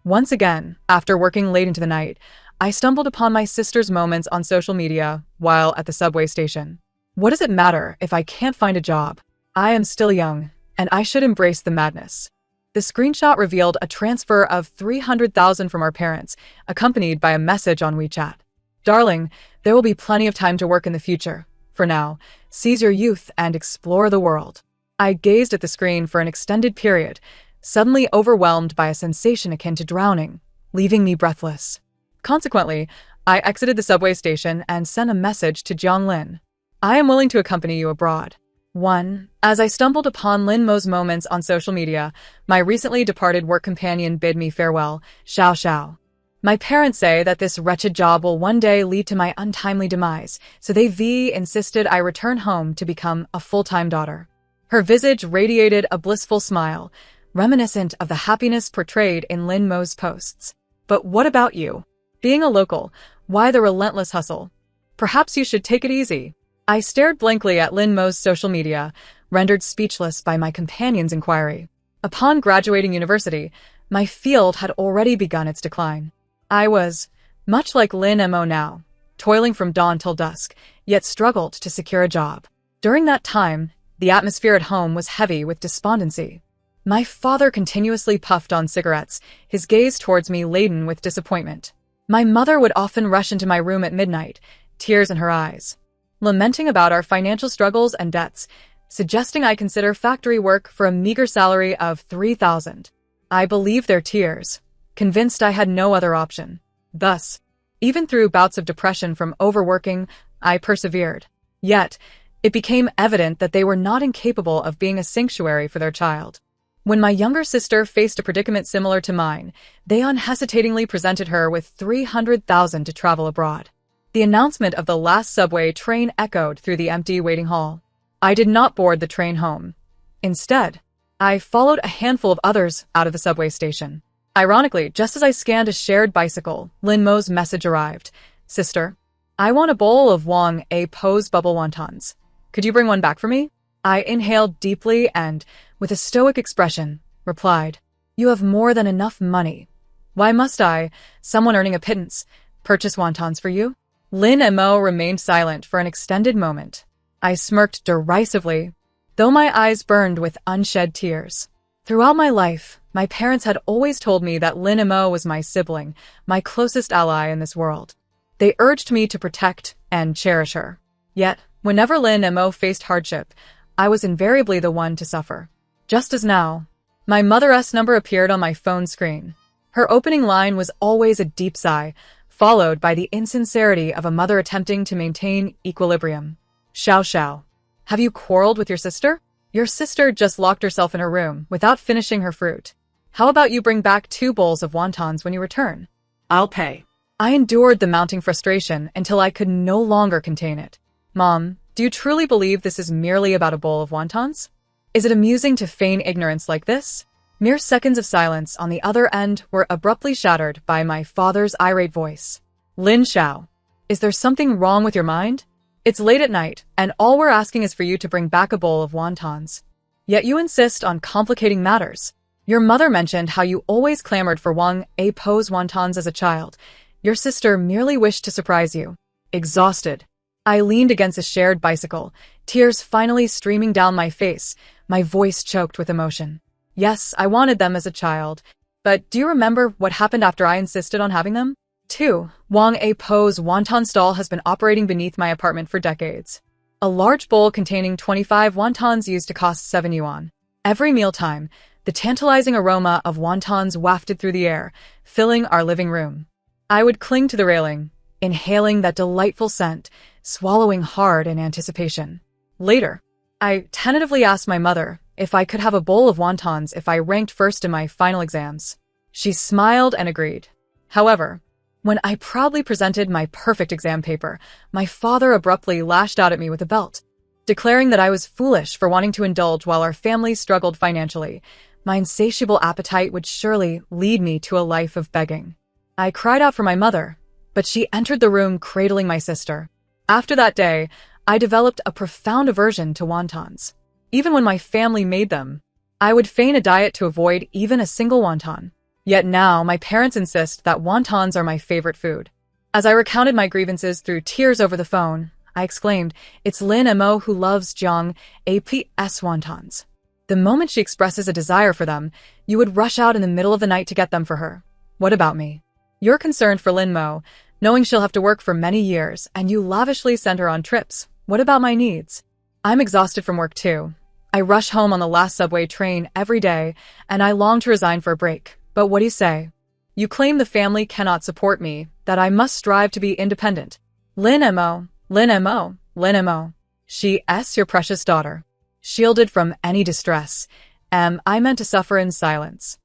Once again, after working late into the night, I stumbled upon my sister's moments on social media while at the subway station. What does it matter if I can't find a job? I am still young, and I should embrace the madness. The screenshot revealed a transfer of 300,000 from our parents, accompanied by a message on WeChat. Darling, there will be plenty of time to work in the future. For now, seize your youth and explore the world. I gazed at the screen for an extended period, suddenly overwhelmed by a sensation akin to drowning, leaving me breathless. Consequently, I exited the subway station and sent a message to Lin. I am willing to accompany you abroad. 1. As I stumbled upon Lin Mo's moments on social media, my recently departed work companion bid me farewell, xiao xiao. My parents say that this wretched job will one day lead to my untimely demise, so they insisted I return home to become a full-time daughter. Her visage radiated a blissful smile, reminiscent of the happiness portrayed in Lin Mo's posts. But what about you? Being a local, why the relentless hustle? Perhaps you should take it easy. I stared blankly at Lin Mo's social media, rendered speechless by my companion's inquiry. Upon graduating university, my field had already begun its decline. I was, much like Lin Mo now, toiling from dawn till dusk, yet struggled to secure a job. During that time, the atmosphere at home was heavy with despondency. My father continuously puffed on cigarettes, his gaze towards me laden with disappointment. My mother would often rush into my room at midnight, tears in her eyes, lamenting about our financial struggles and debts, suggesting I consider factory work for a meager salary of 3,000. I believed their tears, convinced I had no other option. Thus, even through bouts of depression from overworking, I persevered. Yet, it became evident that they were not incapable of being a sanctuary for their child. When my younger sister faced a predicament similar to mine, they unhesitatingly presented her with 300,000 to travel abroad. The announcement of the last subway train echoed through the empty waiting hall. I did not board the train home. Instead, I followed a handful of others out of the subway station. Ironically, just as I scanned a shared bicycle, Lin Mo's message arrived. Sister, I want a bowl of Wang A Po's bubble wontons. Could you bring one back for me? I inhaled deeply and, with a stoic expression, replied, You have more than enough money. Why must I, someone earning a pittance, purchase wontons for you? Lin Mo remained silent for an extended moment. I smirked derisively, though my eyes burned with unshed tears. Throughout my life, my parents had always told me that Lin Mo was my sibling, my closest ally in this world. They urged me to protect and cherish her. Yet, whenever Lin Mo faced hardship, I was invariably the one to suffer. Just as now, my mother's number appeared on my phone screen. Her opening line was always a deep sigh, followed by the insincerity of a mother attempting to maintain equilibrium. Xiao xiao. Have you quarreled with your sister? Your sister just locked herself in her room without finishing her fruit. How about you bring back 2 bowls of wontons when you return? I'll pay. I endured the mounting frustration until I could no longer contain it. Mom, do you truly believe this is merely about a bowl of wontons? Is it amusing to feign ignorance like this? Mere seconds of silence on the other end were abruptly shattered by my father's irate voice. Lin Xiao, is there something wrong with your mind? It's late at night, and all we're asking is for you to bring back a bowl of wontons. Yet you insist on complicating matters. Your mother mentioned how you always clamored for Wang A Po's wontons as a child. Your sister merely wished to surprise you. Exhausted, I leaned against a shared bicycle, tears finally streaming down my face, my voice choked with emotion. Yes, I wanted them as a child, but do you remember what happened after I insisted on having them? 2. Wang A Po's wonton stall has been operating beneath my apartment for decades. A large bowl containing 25 wontons used to cost 7 yuan. Every mealtime, the tantalizing aroma of wontons wafted through the air, filling our living room. I would cling to the railing, inhaling that delightful scent, swallowing hard in anticipation. Later, I tentatively asked my mother if I could have a bowl of wontons if I ranked first in my final exams. She smiled and agreed. However, when I proudly presented my perfect exam paper, my father abruptly lashed out at me with a belt, declaring that I was foolish for wanting to indulge while our family struggled financially. My insatiable appetite would surely lead me to a life of begging. I cried out for my mother, but she entered the room cradling my sister. After that day, I developed a profound aversion to wontons. Even when my family made them, I would feign a diet to avoid even a single wonton. Yet now, my parents insist that wontons are my favorite food. As I recounted my grievances through tears over the phone, I exclaimed, "It's Lin Mo who loves Jiang APS wontons." The moment she expresses a desire for them, you would rush out in the middle of the night to get them for her. What about me? You're concerned for Lin Mo, knowing she'll have to work for many years, and you lavishly send her on trips. What about my needs? I'm exhausted from work too. I rush home on the last subway train every day, and I long to resign for a break. But what do you say? You claim the family cannot support me, that I must strive to be independent. Lin Mo, Lin Mo, Lin Mo. She is your precious daughter. Shielded from any distress, am I meant to suffer in silence?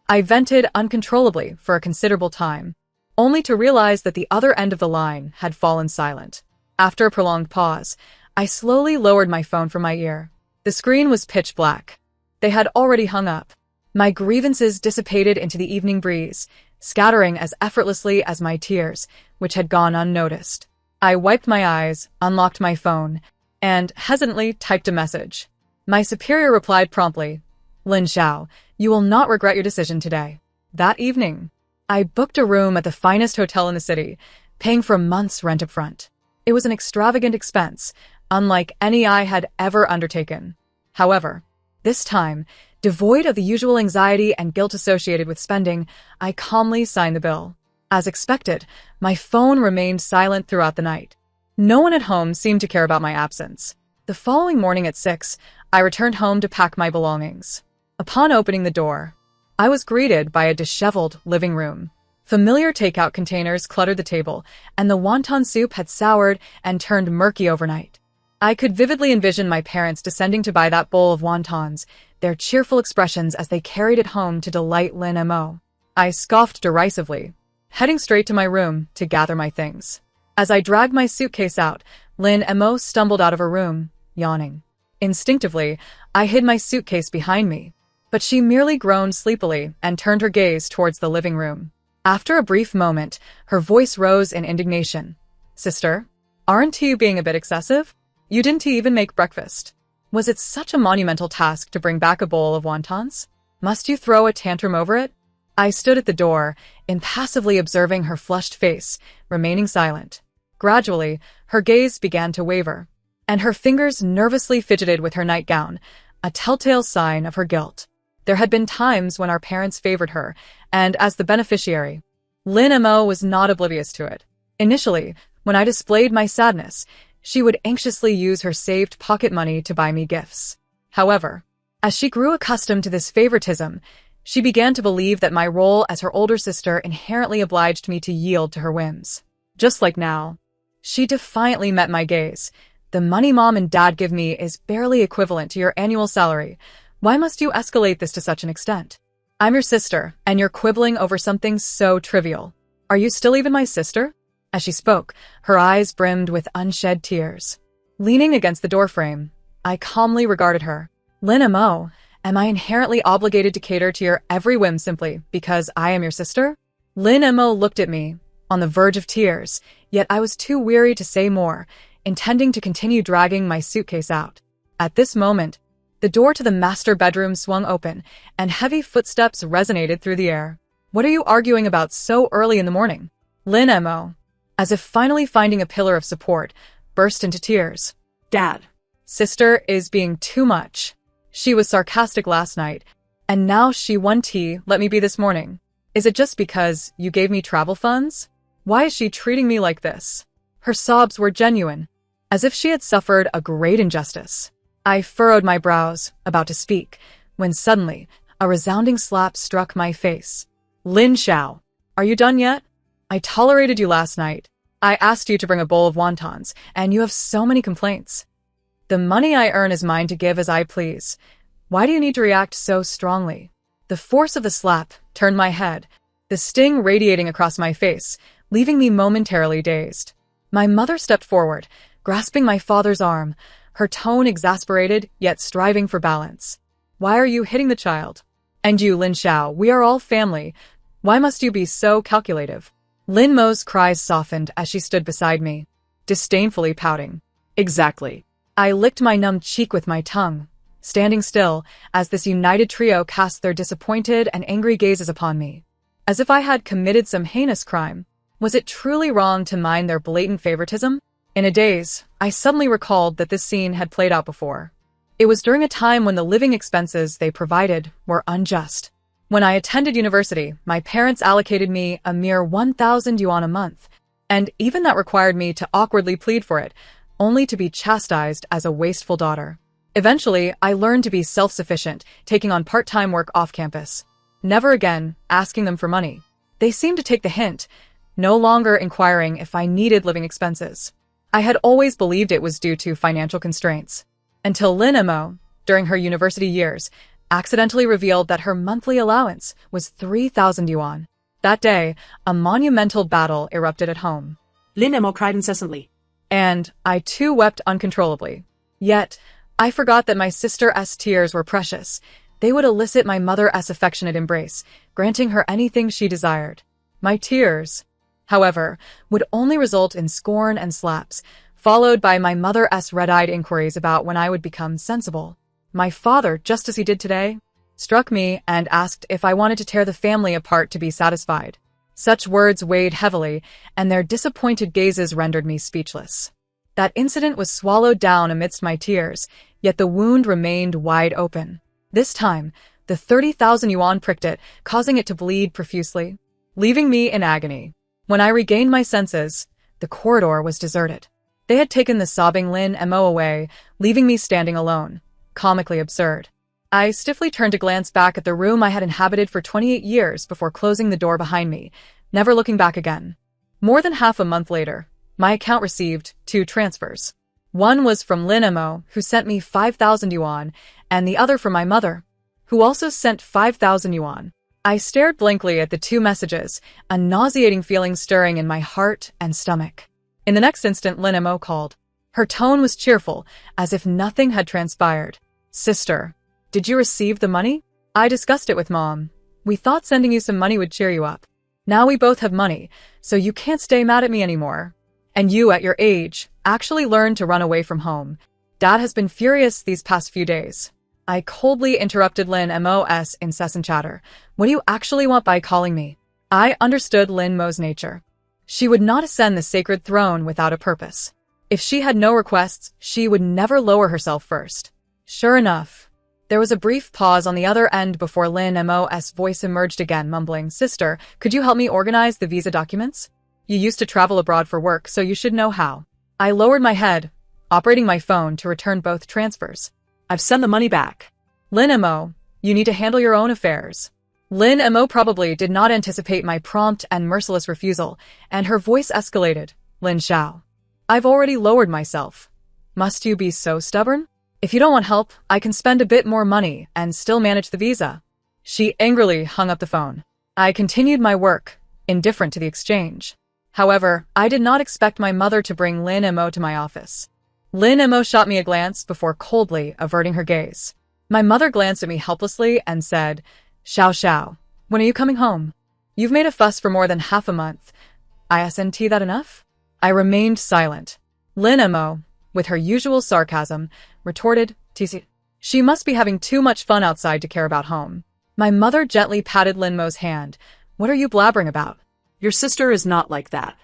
I vented uncontrollably for a considerable time, only to realize that the other end of the line had fallen silent. After a prolonged pause, I slowly lowered my phone from my ear. The screen was pitch black. They had already hung up. My grievances dissipated into the evening breeze, scattering as effortlessly as my tears, which had gone unnoticed. I wiped my eyes, unlocked my phone, and hesitantly typed a message. My superior replied promptly, "Lin Xiao, you will not regret your decision today." That evening, I booked a room at the finest hotel in the city, paying for a month's rent up front. It was an extravagant expense, unlike any I had ever undertaken. However, this time, devoid of the usual anxiety and guilt associated with spending, I calmly signed the bill. As expected, my phone remained silent throughout the night. No one at home seemed to care about my absence. The following morning at 6, I returned home to pack my belongings. Upon opening the door, I was greeted by a disheveled living room. Familiar takeout containers cluttered the table, and the wonton soup had soured and turned murky overnight. I could vividly envision my parents descending to buy that bowl of wontons, their cheerful expressions as they carried it home to delight Lin Mo. I scoffed derisively, heading straight to my room to gather my things. As I dragged my suitcase out, Lin Mo stumbled out of her room, yawning. Instinctively, I hid my suitcase behind me, but she merely groaned sleepily and turned her gaze towards the living room. After a brief moment, her voice rose in indignation. "Sister, aren't you being a bit excessive? You didn't even make breakfast. Was it such a monumental task to bring back a bowl of wontons? Must you throw a tantrum over it?" I stood at the door, impassively observing her flushed face, remaining silent. Gradually, her gaze began to waver, and her fingers nervously fidgeted with her nightgown, a telltale sign of her guilt. There had been times when our parents favored her, and as the beneficiary, Lin Mo was not oblivious to it. Initially, when I displayed my sadness, she would anxiously use her saved pocket money to buy me gifts. However, as she grew accustomed to this favoritism, she began to believe that my role as her older sister inherently obliged me to yield to her whims. Just like now, she defiantly met my gaze. "The money Mom and Dad give me is barely equivalent to your annual salary. Why must you escalate this to such an extent? I'm your sister, and you're quibbling over something so trivial. Are you still even my sister?" As she spoke, her eyes brimmed with unshed tears. Leaning against the doorframe, I calmly regarded her. "Lin Mo, am I inherently obligated to cater to your every whim simply because I am your sister?" Lin Mo looked at me, on the verge of tears, yet I was too weary to say more, intending to continue dragging my suitcase out. At this moment, the door to the master bedroom swung open, and heavy footsteps resonated through the air. "What are you arguing about so early in the morning?" Lin Mo, as if finally finding a pillar of support, burst into tears. "Dad, sister is being too much. She was sarcastic last night, and now she won tea, let me be this morning. Is it just because you gave me travel funds? Why is she treating me like this?" Her sobs were genuine, as if she had suffered a great injustice. I furrowed my brows, about to speak, when suddenly a resounding slap struck my face. "Lin Xiao, are you done yet? I tolerated you last night. I asked you to bring a bowl of wontons, and you have so many complaints. The money I earn is mine to give as I please. Why do you need to react so strongly?" The force of the slap turned my head, the sting radiating across my face, leaving me momentarily dazed. My mother stepped forward, grasping my father's arm, her tone exasperated yet striving for balance. "Why are you hitting the child? And you, Lin Xiao, we are all family. Why must you be so calculative?" Lin Mo's cries softened as she stood beside me, disdainfully pouting. "Exactly." I licked my numb cheek with my tongue, standing still as this united trio cast their disappointed and angry gazes upon me. As if I had committed some heinous crime. Was it truly wrong to mind their blatant favoritism? In a daze, I suddenly recalled that this scene had played out before. It was during a time when the living expenses they provided were unjust. When I attended university, my parents allocated me a mere 1,000 yuan a month, and even that required me to awkwardly plead for it, only to be chastised as a wasteful daughter. Eventually, I learned to be self-sufficient, taking on part-time work off-campus. Never again asking them for money. They seemed to take the hint, no longer inquiring if I needed living expenses. I had always believed it was due to financial constraints, until Lin Mo, during her university years, accidentally revealed that her monthly allowance was 3,000 yuan. That day, a monumental battle erupted at home. Lin Mo cried incessantly. And I too wept uncontrollably. Yet, I forgot that my sister's tears were precious. They would elicit my mother's affectionate embrace, granting her anything she desired. My tears, however, would only result in scorn and slaps, followed by my mother's red-eyed inquiries about when I would become sensible. My father, just as he did today, struck me and asked if I wanted to tear the family apart to be satisfied. Such words weighed heavily, and their disappointed gazes rendered me speechless. That incident was swallowed down amidst my tears, yet the wound remained wide open. This time, the 30,000 yuan pricked it, causing it to bleed profusely, leaving me in agony. When I regained my senses, the corridor was deserted. They had taken the sobbing Lin Mo away, leaving me standing alone. Comically absurd. I stiffly turned to glance back at the room I had inhabited for 28 years before closing the door behind me, never looking back again. More than half a month later, my account received 2 transfers. One was from Lin Mo, who sent me 5,000 yuan, and the other from my mother, who also sent 5,000 yuan. I stared blankly at the 2 messages, a nauseating feeling stirring in my heart and stomach. In the next instant, Lin Mo called. Her tone was cheerful, as if nothing had transpired. Sister, did you receive the money? I discussed it with Mom. We thought sending you some money would cheer you up. Now we both have money, so you can't stay mad at me anymore. And you, at your age, actually learned to run away from home. Dad has been furious these past few days. I coldly interrupted Lin Mo's incessant chatter. What do you actually want by calling me? I understood Lin Mo's nature. She would not ascend the sacred throne without a purpose. If she had no requests, she would never lower herself first. Sure enough, there was a brief pause on the other end before Lin Mo's voice emerged again, mumbling, Sister, could you help me organize the visa documents? You used to travel abroad for work, so you should know how. I lowered my head, operating my phone to return both transfers. I've sent the money back. Lin Mo, you need to handle your own affairs. Lin Mo probably did not anticipate my prompt and merciless refusal, and her voice escalated. Lin Xiao. I've already lowered myself. Must you be so stubborn? If you don't want help, I can spend a bit more money and still manage the visa. She angrily hung up the phone. I continued my work, indifferent to the exchange. However, I did not expect my mother to bring Lin Mo to my office. Lin Mo shot me a glance before coldly averting her gaze. My mother glanced at me helplessly and said, Xiao Xiao, when are you coming home? You've made a fuss for more than half a month. Isn't that enough? I remained silent. Lin Mo, with her usual sarcasm, retorted, TC. She must be having too much fun outside to care about home. My mother gently patted Lin Mo's hand. What are you blabbering about? Your sister is not like that.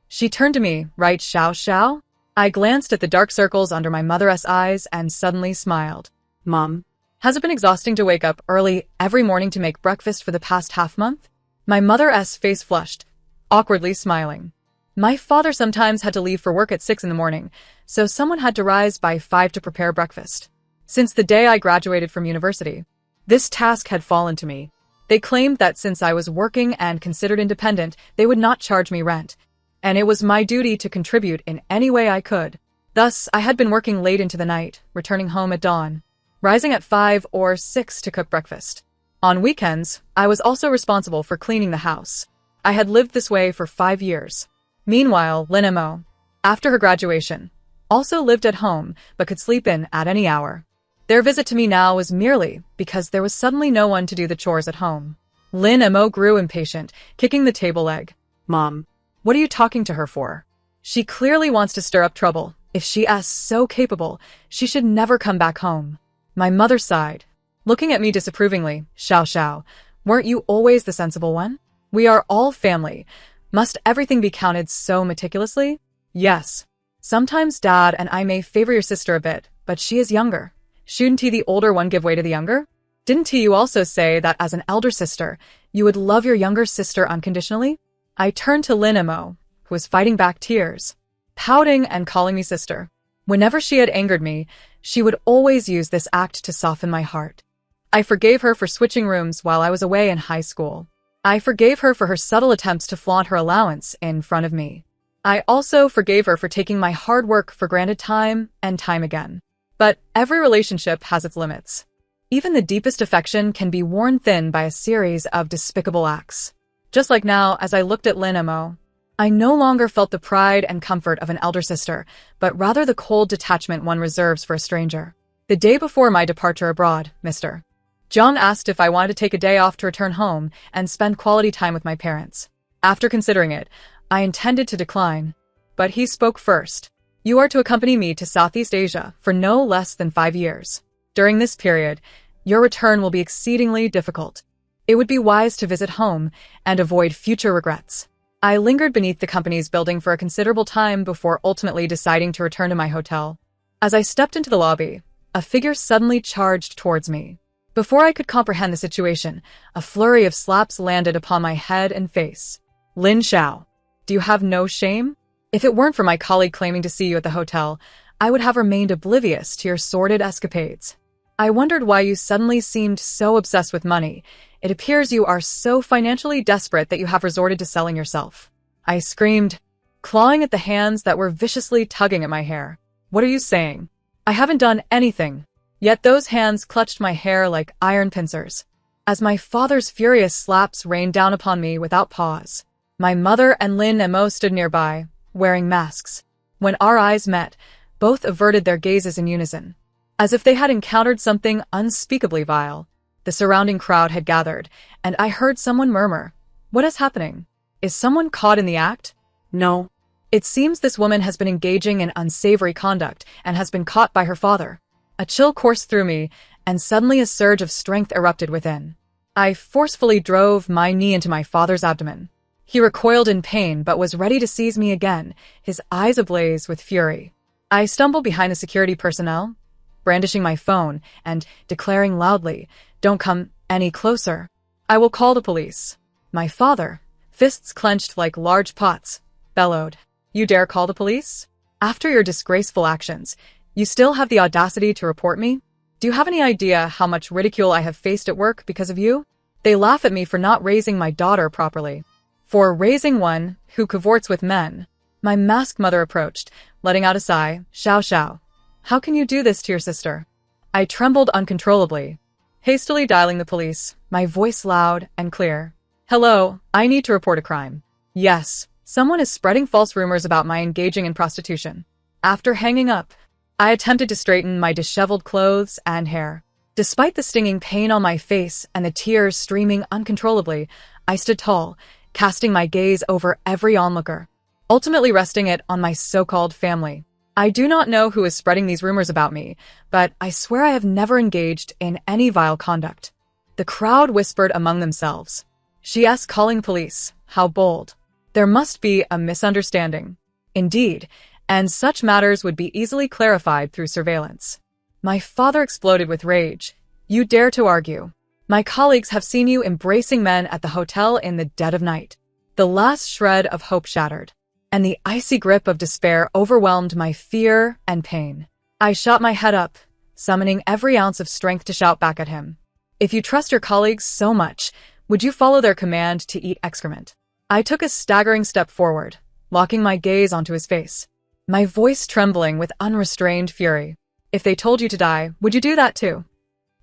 She turned to me, right, Xiao Xiao? I glanced at the dark circles under my mother's eyes and suddenly smiled. Mom. Has it been exhausting to wake up early every morning to make breakfast for the past half month? My mother's face flushed, awkwardly smiling. My father sometimes had to leave for work at 6 in the morning, so someone had to rise by 5 to prepare breakfast. Since the day I graduated from university, this task had fallen to me. They claimed that since I was working and considered independent, they would not charge me rent, and it was my duty to contribute in any way I could. Thus, I had been working late into the night, returning home at dawn, rising at 5 or 6 to cook breakfast. On weekends, I was also responsible for cleaning the house. I had lived this way for 5 years. Meanwhile, Lin Mo, after her graduation, also lived at home but could sleep in at any hour. Their visit to me now was merely because there was suddenly no one to do the chores at home. Lin Mo grew impatient, kicking the table leg. Mom, what are you talking to her for? She clearly wants to stir up trouble. If she is so capable, she should never come back home. My mother sighed, looking at me disapprovingly. Xiao Xiao, weren't you always the sensible one? We are all family. Must everything be counted so meticulously? Yes. Sometimes Dad and I may favor your sister a bit, but she is younger. Shouldn't the older one give way to the younger? Didn't you also say that as an elder sister, you would love your younger sister unconditionally? I turned to Lin Mo, who was fighting back tears, pouting and calling me sister. Whenever she had angered me, she would always use this act to soften my heart. I forgave her for switching rooms while I was away in high school. I forgave her for her subtle attempts to flaunt her allowance in front of me. I also forgave her for taking my hard work for granted time and time again. But every relationship has its limits. Even the deepest affection can be worn thin by a series of despicable acts. Just like now, as I looked at Lin Mo, I no longer felt the pride and comfort of an elder sister, but rather the cold detachment one reserves for a stranger. The day before my departure abroad, Mr. Zhang asked if I wanted to take a day off to return home and spend quality time with my parents. After considering it, I intended to decline. But he spoke first. You are to accompany me to Southeast Asia for no less than 5 years. During this period, your return will be exceedingly difficult. It would be wise to visit home and avoid future regrets. I lingered beneath the company's building for a considerable time before ultimately deciding to return to my hotel. As I stepped into the lobby, a figure suddenly charged towards me. Before I could comprehend the situation, a flurry of slaps landed upon my head and face. Lin Xiao, do you have no shame? If it weren't for my colleague claiming to see you at the hotel, I would have remained oblivious to your sordid escapades. I wondered why you suddenly seemed so obsessed with money. It appears you are so financially desperate that you have resorted to selling yourself. I screamed, clawing at the hands that were viciously tugging at my hair. What are you saying? I haven't done anything. Yet those hands clutched my hair like iron pincers. As my father's furious slaps rained down upon me without pause, my mother and Lin Mo stood nearby, wearing masks. When our eyes met, both averted their gazes in unison, as if they had encountered something unspeakably vile. The surrounding crowd had gathered, and I heard someone murmur, "What is happening? Is someone caught in the act?" No. It seems this woman has been engaging in unsavory conduct and has been caught by her father. A chill coursed through me, and suddenly a surge of strength erupted within. I forcefully drove my knee into my father's abdomen. He recoiled in pain but was ready to seize me again, his eyes ablaze with fury. I stumbled behind the security personnel, brandishing my phone and declaring loudly, "Don't come any closer. I will call the police." My father, fists clenched like large pots, bellowed, "You dare call the police? After your disgraceful actions, you still have the audacity to report me? Do you have any idea how much ridicule I have faced at work because of you? They laugh at me for not raising my daughter properly. For raising one who cavorts with men." My masked mother approached, letting out a sigh. "Xiao Xiao, how can you do this to your sister?" I trembled uncontrollably, hastily dialing the police, my voice loud and clear. "Hello, I need to report a crime. Yes, someone is spreading false rumors about my engaging in prostitution." After hanging up, I attempted to straighten my disheveled clothes and hair. Despite the stinging pain on my face and the tears streaming uncontrollably, I stood tall, casting my gaze over every onlooker, ultimately resting it on my so-called family. I do not know who is spreading these rumors about me, but I swear I have never engaged in any vile conduct. The crowd whispered among themselves. "She's calling police. How bold. There must be a misunderstanding." Indeed, and such matters would be easily clarified through surveillance. My father exploded with rage. "You dare to argue? My colleagues have seen you embracing men at the hotel in the dead of night." The last shred of hope shattered, and the icy grip of despair overwhelmed my fear and pain. I shot my head up, summoning every ounce of strength to shout back at him. "If you trust your colleagues so much, would you follow their command to eat excrement?" I took a staggering step forward, locking my gaze onto his face, my voice trembling with unrestrained fury. "If they told you to die, would you do that too?"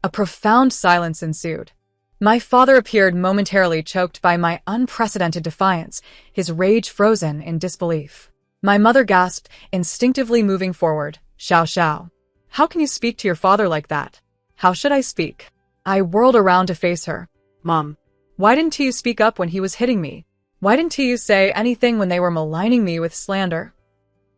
A profound silence ensued. My father appeared momentarily choked by my unprecedented defiance, his rage frozen in disbelief. My mother gasped, instinctively moving forward. "Xiao Xiao, how can you speak to your father like that?" "How should I speak?" I whirled around to face her. Mom. "Why didn't you speak up when he was hitting me? Why didn't you say anything when they were maligning me with slander?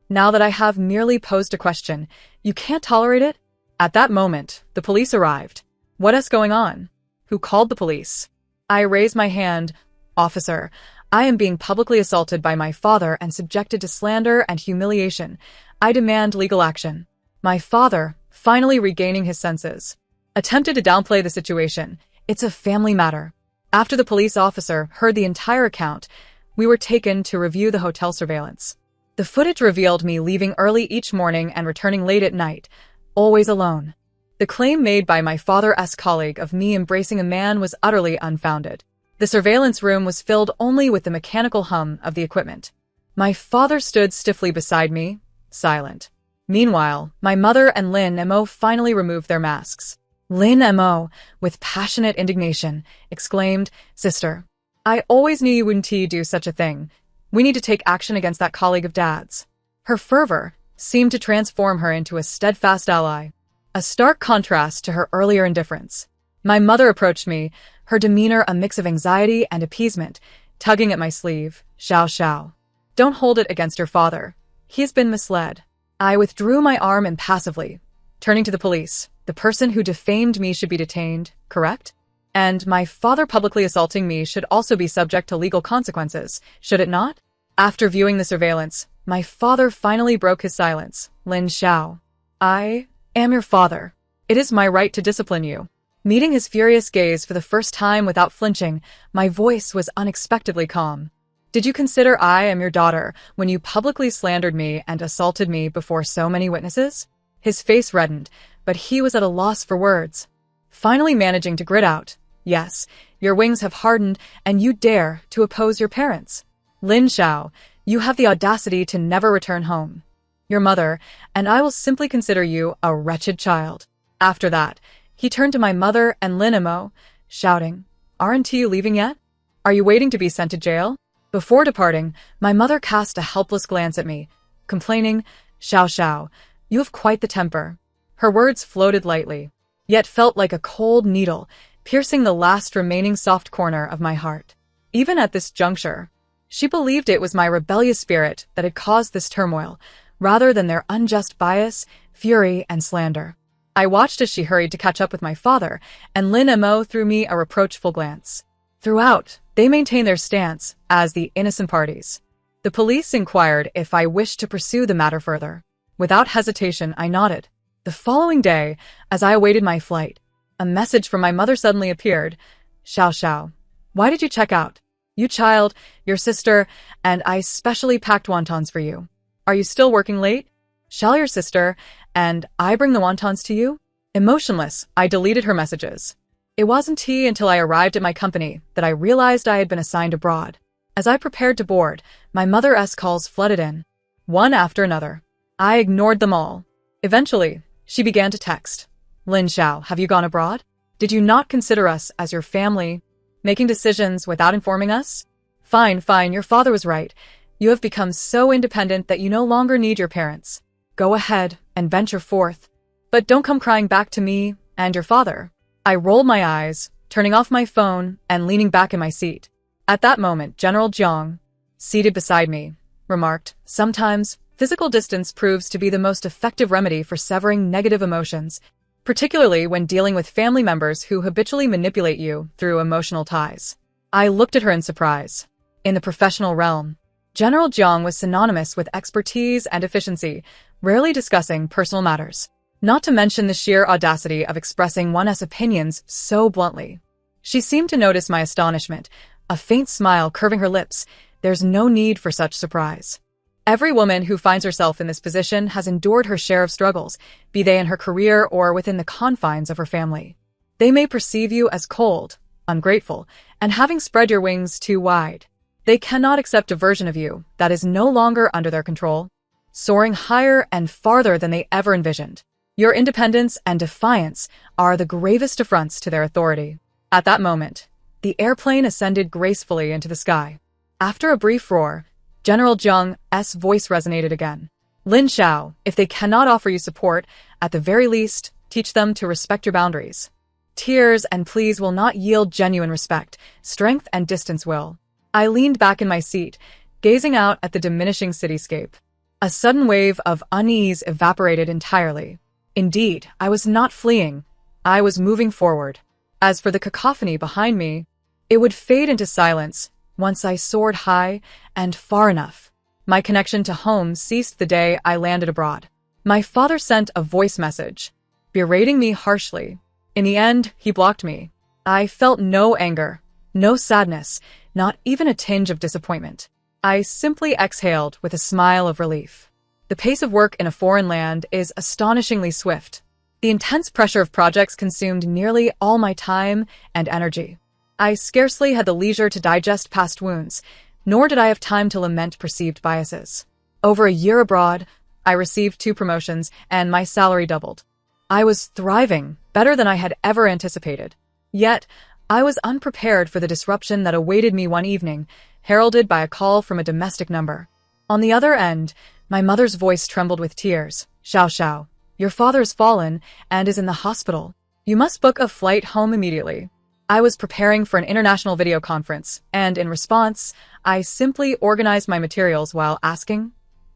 Now that I have merely posed a question, you can't tolerate it?" At that moment, the police arrived. What is going on? Who called the police? I raised my hand. Officer, I am being publicly assaulted by my father and subjected to slander and humiliation. I demand legal action. My father, finally regaining his senses, attempted to downplay the situation. It's a family matter. After the police officer heard the entire account, we were taken to review the hotel surveillance. The footage revealed me leaving early each morning and returning late at night, always alone. The claim made by my father's colleague of me embracing a man was utterly unfounded. The surveillance room was filled only with the mechanical hum of the equipment. My father stood stiffly beside me, silent. Meanwhile, my mother and Lin Mo finally removed their masks. Lin Mo, with passionate indignation, exclaimed, "Sister, I always knew you wouldn't do such a thing. We need to take action against that colleague of Dad's." Her fervor seemed to transform her into a steadfast ally, a stark contrast to her earlier indifference. My mother approached me, her demeanor a mix of anxiety and appeasement, tugging at my sleeve. "Xiao. Don't hold it against your father. He's been misled." I withdrew my arm impassively, turning to the police. The person who defamed me should be detained, correct? And my father publicly assaulting me should also be subject to legal consequences, should it not? After viewing the surveillance, my father finally broke his silence. "Lin Xiao, I am your father. It is my right to discipline you." Meeting his furious gaze for the first time without flinching, my voice was unexpectedly calm. "Did you consider I am your daughter when you publicly slandered me and assaulted me before so many witnesses?" His face reddened, but he was at a loss for words. Finally managing to grit out, "Yes, your wings have hardened and you dare to oppose your parents. Lin Xiao, you have the audacity to never return home. Your mother, and I will simply consider you a wretched child." After that, he turned to my mother and Lin Mo, shouting, "Aren't you leaving yet? Are you waiting to be sent to jail?" Before departing, my mother cast a helpless glance at me, complaining, Xiao, you have quite the temper." Her words floated lightly, yet felt like a cold needle, piercing the last remaining soft corner of my heart. Even at this juncture, she believed it was my rebellious spirit that had caused this turmoil, rather than their unjust bias, fury, and slander. I watched as she hurried to catch up with my father, and Lin Mo threw me a reproachful glance. Throughout, they maintained their stance as the innocent parties. The police inquired if I wished to pursue the matter further. Without hesitation, I nodded. The following day, as I awaited my flight, a message from my mother suddenly appeared. Xiao, why did you check out? You child, your sister, and I specially packed wontons for you. Are you still working late? Shall your sister and I bring the wontons to you? Emotionless, I deleted her messages. It wasn't until I arrived at my company that I realized I had been assigned abroad. As I prepared to board, my mother's calls flooded in, one after another. I ignored them all. Eventually, she began to text. Lin Xiao, have you gone abroad? Did you not consider us as your family, making decisions without informing us? Fine, your father was right. You have become so independent that you no longer need your parents. Go ahead and venture forth. But don't come crying back to me and your father. I rolled my eyes, turning off my phone and leaning back in my seat. At that moment, General Jiang, seated beside me, remarked, sometimes physical distance proves to be the most effective remedy for severing negative emotions, particularly when dealing with family members who habitually manipulate you through emotional ties. I looked at her in surprise. In the professional realm, General Jiang was synonymous with expertise and efficiency, rarely discussing personal matters. Not to mention the sheer audacity of expressing one's opinions so bluntly. She seemed to notice my astonishment, a faint smile curving her lips. There's no need for such surprise. Every woman who finds herself in this position has endured her share of struggles, be they in her career or within the confines of her family. They may perceive you as cold, ungrateful, and having spread your wings too wide. They cannot accept a version of you that is no longer under their control, soaring higher and farther than they ever envisioned. Your independence and defiance are the gravest affronts to their authority. At that moment, the airplane ascended gracefully into the sky. After a brief roar, General Jiang's voice resonated again. Lin Xiao, if they cannot offer you support, at the very least, teach them to respect your boundaries. Tears and pleas will not yield genuine respect. Strength and distance will. I leaned back in my seat, gazing out at the diminishing cityscape. A sudden wave of unease evaporated entirely. Indeed, I was not fleeing. I was moving forward. As for the cacophony behind me, it would fade into silence once I soared high and far enough. My connection to home ceased the day I landed abroad. My father sent a voice message, berating me harshly. In the end, he blocked me. I felt no anger, no sadness, not even a tinge of disappointment. I simply exhaled with a smile of relief. The pace of work in a foreign land is astonishingly swift. The intense pressure of projects consumed nearly all my time and energy. I scarcely had the leisure to digest past wounds, nor did I have time to lament perceived biases. Over a year abroad, I received 2 promotions and my salary doubled. I was thriving, better than I had ever anticipated. Yet, I was unprepared for the disruption that awaited me one evening, heralded by a call from a domestic number. On the other end, my mother's voice trembled with tears. "Xiao Xiao, your father's fallen and is in the hospital. You must book a flight home immediately." I was preparing for an international video conference, and in response, I simply organized my materials while asking,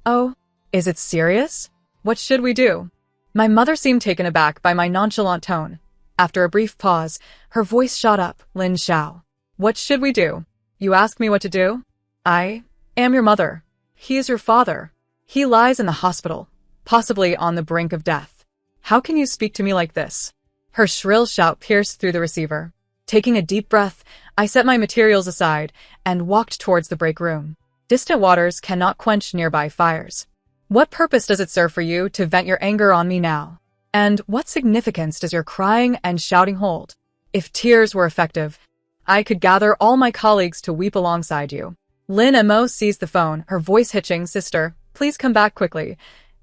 "Oh, is it serious? What should we do?" My mother seemed taken aback by my nonchalant tone. After a brief pause, her voice shot up. "Lin Xiao, what should we do? You ask me what to do? I am your mother. He is your father. He lies in the hospital, possibly on the brink of death. How can you speak to me like this?" Her shrill shout pierced through the receiver. Taking a deep breath, I set my materials aside and walked towards the break room. Distant waters cannot quench nearby fires. What purpose does it serve for you to vent your anger on me now? And what significance does your crying and shouting hold? If tears were effective, I could gather all my colleagues to weep alongside you. Lin Mo seized the phone, her voice hitching. "Sister, please come back quickly.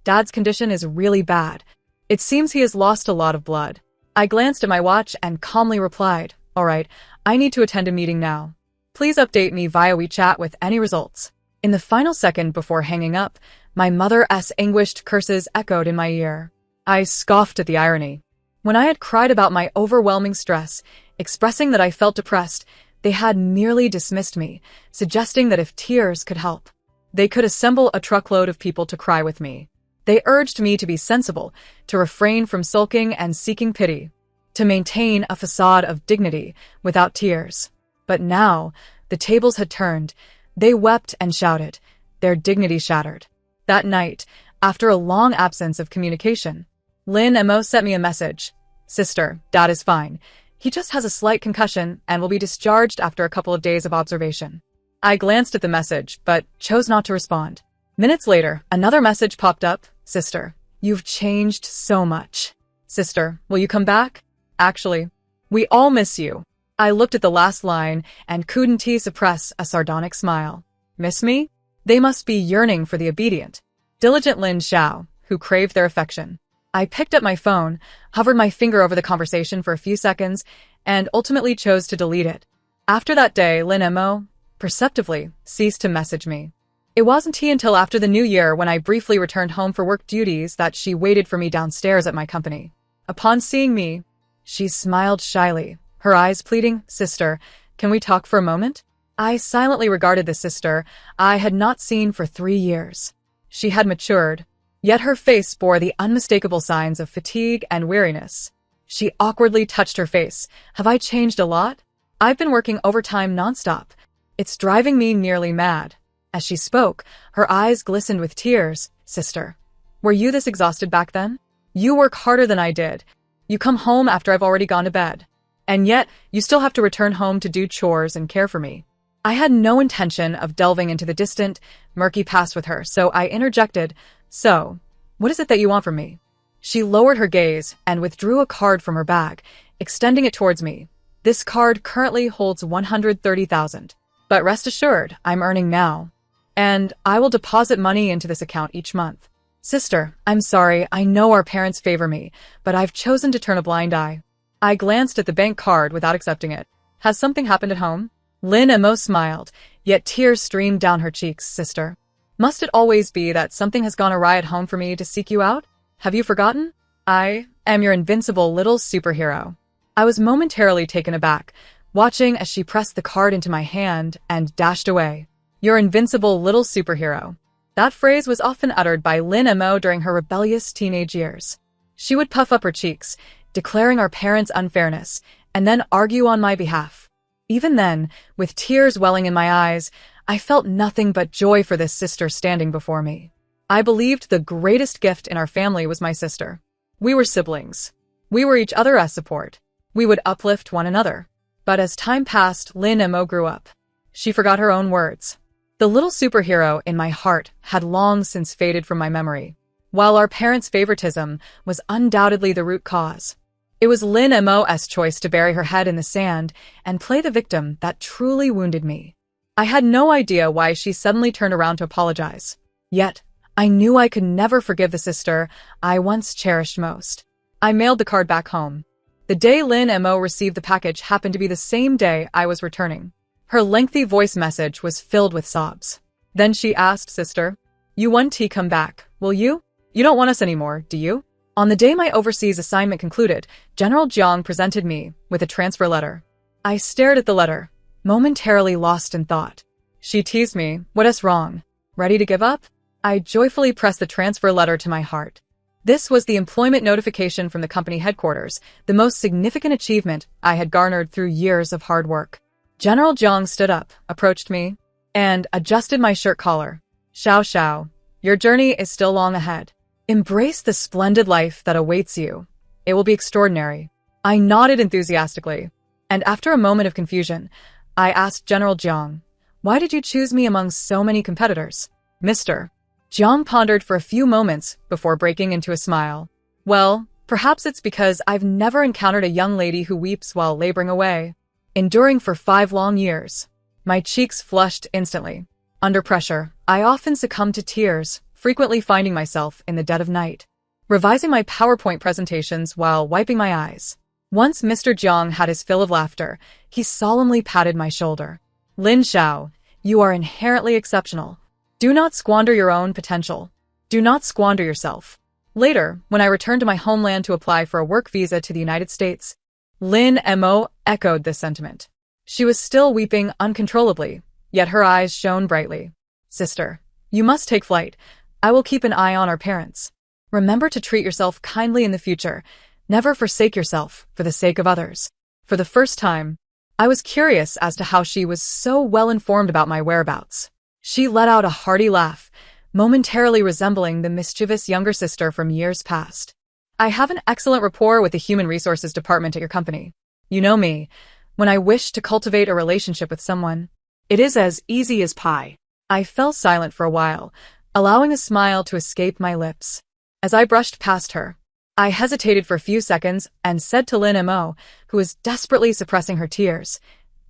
Dad's condition is really bad. It seems he has lost a lot of blood." I glanced at my watch and calmly replied, "All right, I need to attend a meeting now. Please update me via WeChat with any results." In the final second before hanging up, my mother's anguished curses echoed in my ear. I scoffed at the irony. When I had cried about my overwhelming stress, expressing that I felt depressed, they had merely dismissed me, suggesting that if tears could help, they could assemble a truckload of people to cry with me. They urged me to be sensible, to refrain from sulking and seeking pity, to maintain a facade of dignity without tears. But now, the tables had turned. They wept and shouted, their dignity shattered. That night, after a long absence of communication, Lin Mo sent me a message. "Sister, Dad is fine. He just has a slight concussion and will be discharged after a couple of days of observation." I glanced at the message, but chose not to respond. Minutes later, another message popped up. "Sister, you've changed so much. Sister, will you come back? Actually, we all miss you." I looked at the last line and couldn't suppress a sardonic smile. Miss me? They must be yearning for the obedient, diligent Lin Xiao, who craved their affection. I picked up my phone, hovered my finger over the conversation for a few seconds, and ultimately chose to delete it. After that day, Lin Mo perceptibly ceased to message me. It wasn't until after the new year when I briefly returned home for work duties that she waited for me downstairs at my company. Upon seeing me, she smiled shyly, her eyes pleading, "Sister, can we talk for a moment?" I silently regarded the sister I had not seen for 3 years. She had matured, yet her face bore the unmistakable signs of fatigue and weariness. She awkwardly touched her face. "Have I changed a lot? I've been working overtime nonstop. It's driving me nearly mad." As she spoke, her eyes glistened with tears. "Sister, were you this exhausted back then? You work harder than I did. You come home after I've already gone to bed. And yet, you still have to return home to do chores and care for me." I had no intention of delving into the distant, murky past with her, so I interjected, "So, what is it that you want from me?" She lowered her gaze and withdrew a card from her bag, extending it towards me. "This card currently holds 130,000. But rest assured, I'm earning now. And I will deposit money into this account each month. Sister, I'm sorry, I know our parents favor me, but I've chosen to turn a blind eye." I glanced at the bank card without accepting it. "Has something happened at home?" Lin Mo smiled, yet tears streamed down her cheeks. "Sister, must it always be that something has gone awry at home for me to seek you out? Have you forgotten? I am your invincible little superhero." I was momentarily taken aback, watching as she pressed the card into my hand and dashed away. Your invincible little superhero. That phrase was often uttered by Lin Mo during her rebellious teenage years. She would puff up her cheeks, declaring our parents' unfairness, and then argue on my behalf. Even then, with tears welling in my eyes, I felt nothing but joy for this sister standing before me. I believed the greatest gift in our family was my sister. We were siblings. We were each other's support. We would uplift one another. But as time passed, Lin Mo grew up. She forgot her own words. The little superhero in my heart had long since faded from my memory. While our parents' favoritism was undoubtedly the root cause, it was Lin Mo's choice to bury her head in the sand and play the victim that truly wounded me. I had no idea why she suddenly turned around to apologize. Yet, I knew I could never forgive the sister I once cherished most. I mailed the card back home. The day Lin Mo received the package happened to be the same day I was returning. Her lengthy voice message was filled with sobs. Then she asked, "Sister, you want to come back, will you? You don't want us anymore, do you?" On the day my overseas assignment concluded, General Jiang presented me with a transfer letter. I stared at the letter, momentarily lost in thought. She teased me, "What's wrong? Ready to give up?" I joyfully pressed the transfer letter to my heart. This was the employment notification from the company headquarters, the most significant achievement I had garnered through years of hard work. General Jiang stood up, approached me, and adjusted my shirt collar. Xiao, your journey is still long ahead. Embrace the splendid life that awaits you. It will be extraordinary. I nodded enthusiastically, and after a moment of confusion, I asked General Jiang, "Why did you choose me among so many competitors?" "Mr." Jiang pondered for a few moments before breaking into a smile. "Well, perhaps it's because I've never encountered a young lady who weeps while laboring away, enduring for 5 long years." My cheeks flushed instantly. Under pressure, I often succumbed to tears, frequently finding myself in the dead of night, revising my PowerPoint presentations while wiping my eyes. Once Mr. Jiang had his fill of laughter, he solemnly patted my shoulder. "Lin Xiao, you are inherently exceptional. Do not squander your own potential. Do not squander yourself." Later, when I returned to my homeland to apply for a work visa to the United States, Lin Mo echoed this sentiment. She was still weeping uncontrollably, yet her eyes shone brightly. "Sister, you must take flight. I will keep an eye on our parents. Remember to treat yourself kindly in the future. Never forsake yourself for the sake of others." For the first time, I was curious as to how she was so well informed about my whereabouts. She let out a hearty laugh, momentarily resembling the mischievous younger sister from years past. "I have an excellent rapport with the human resources department at your company. You know me. When I wish to cultivate a relationship with someone, It is as easy as pie. I fell silent for a while, allowing a smile to escape my lips. As I brushed past her, I hesitated for a few seconds and said to Lin Mo, who was desperately suppressing her tears,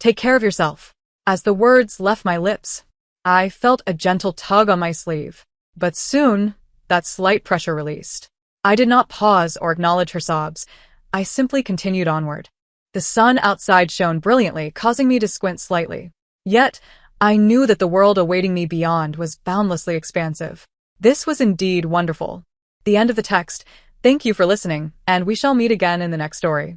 "Take care of yourself." As the words left my lips, I felt a gentle tug on my sleeve. But soon, that slight pressure released. I did not pause or acknowledge her sobs. I simply continued onward. The sun outside shone brilliantly, causing me to squint slightly. Yet, I knew that the world awaiting me beyond was boundlessly expansive. This was indeed wonderful. The end of the text. Thank you for listening, and we shall meet again in the next story.